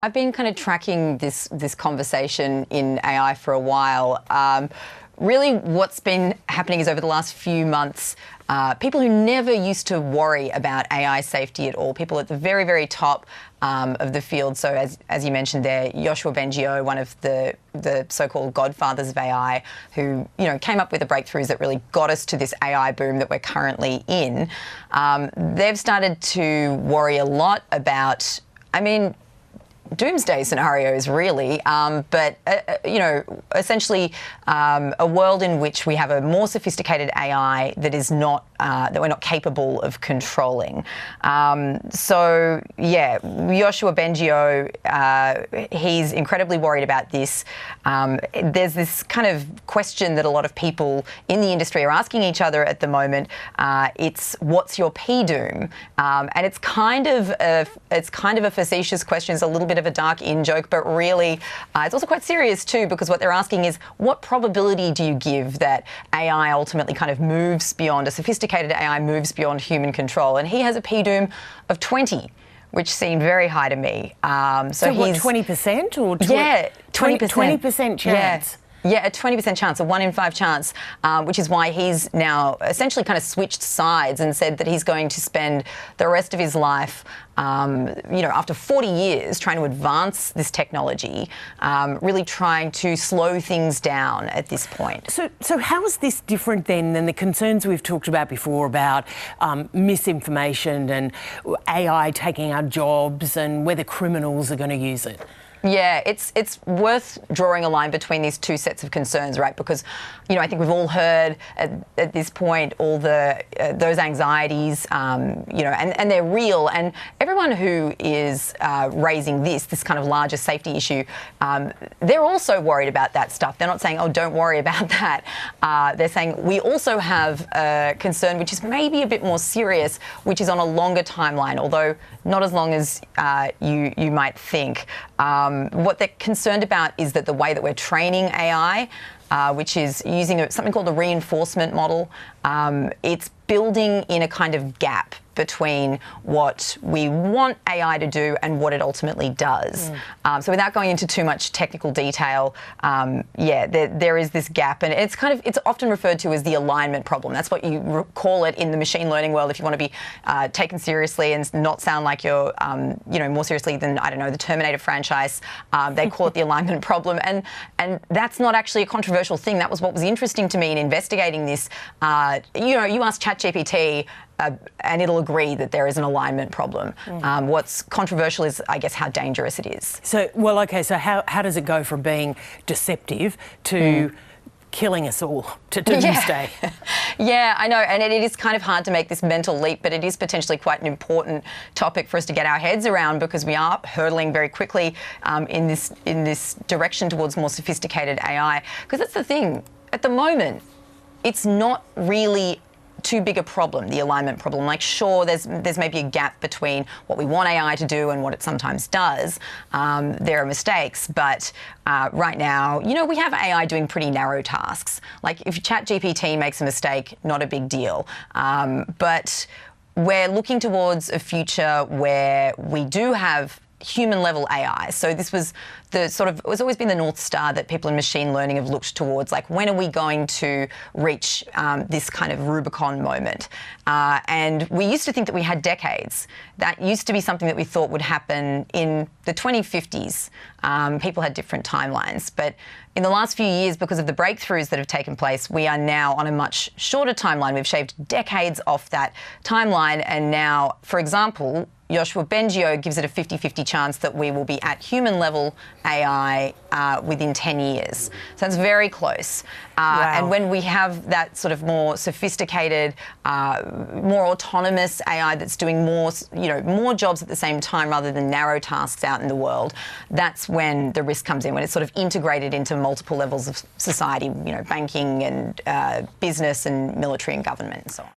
I've been kind of tracking this conversation in AI for a while. Really what's been happening is over the last few months, people who never used to worry about AI safety at all, people at the very, very top of the field. So as you mentioned there, Yoshua Bengio, one of the so-called godfathers of AI, who came up with the breakthroughs that really got us to this AI boom that we're currently in. They've started to worry a lot about, doomsday scenarios, really, but essentially a world in which we have a more sophisticated AI that is not that we're not capable of controlling. So yeah, Yoshua Bengio, he's incredibly worried about this. There's this kind of question that a lot of people in the industry are asking each other at the moment. It's what's your P-doom, and it's kind of a facetious question. It's a little bit of a dark in-joke, but really it's also quite serious too, because what they're asking is, what probability do you give that AI ultimately kind of moves beyond, a sophisticated AI moves beyond human control? And he has a P-doom of 20, which seemed very high to me. So what, 20% or 20% chance? Yeah, a 20% chance, a 1 in 5 chance, which is why he's now essentially kind of switched sides and said that he's going to spend the rest of his life, after 40 years trying to advance this technology, really trying to slow things down at this point. So how is this different then than the concerns we've talked about before about misinformation and AI taking our jobs and whether criminals are going to use it? Yeah, it's worth drawing a line between these two sets of concerns, right? Because, I think we've all heard at this point all those anxieties, and they're real. And everyone who is raising this kind of larger safety issue, they're also worried about that stuff. They're not saying, oh, don't worry about that. They're saying we also have a concern which is maybe a bit more serious, which is on a longer timeline, although not as long as you might think. What they're concerned about is that the way that we're training AI, which is using something called a reinforcement model, it's building in a kind of gap between what we want AI to do and what it ultimately does. So without going into too much technical detail, there is this gap, and it's often referred to as the alignment problem. That's what you call it in the machine learning world if you want to be taken seriously and not sound like you're, more seriously than, I don't know, the Terminator franchise. They call it the alignment problem, and that's not actually a controversial thing. That was what was interesting to me in investigating this. You ask ChatGPT, and it'll agree that there is an alignment problem. What's controversial is, I guess, how dangerous it is. So how does it go from being deceptive to killing us all, to doomsday? Yeah, I know, and it is kind of hard to make this mental leap, but it is potentially quite an important topic for us to get our heads around, because we are hurtling very quickly in this direction towards more sophisticated AI. Because that's the thing, at the moment, it's not really too big a problem, the alignment problem. Like, sure, there's maybe a gap between what we want AI to do and what it sometimes does. There are mistakes, but right now, we have AI doing pretty narrow tasks. Like, if ChatGPT makes a mistake, not a big deal. But we're looking towards a future where we do have human-level AI. So this was it's always been the North Star that people in machine learning have looked towards, like, when are we going to reach this kind of Rubicon moment? And we used to think that we had decades. That used to be something that we thought would happen in the 2050s. People had different timelines. But in the last few years, because of the breakthroughs that have taken place, we are now on a much shorter timeline. We've shaved decades off that timeline, and now, for example, Yoshua Bengio gives it a 50-50 chance that we will be at human-level AI within 10 years. So it's very close. Wow. And when we have that sort of more sophisticated, more autonomous AI that's doing more jobs at the same time rather than narrow tasks out in the world, that's when the risk comes in, when it's sort of integrated into multiple levels of society, banking and business and military and government and so on.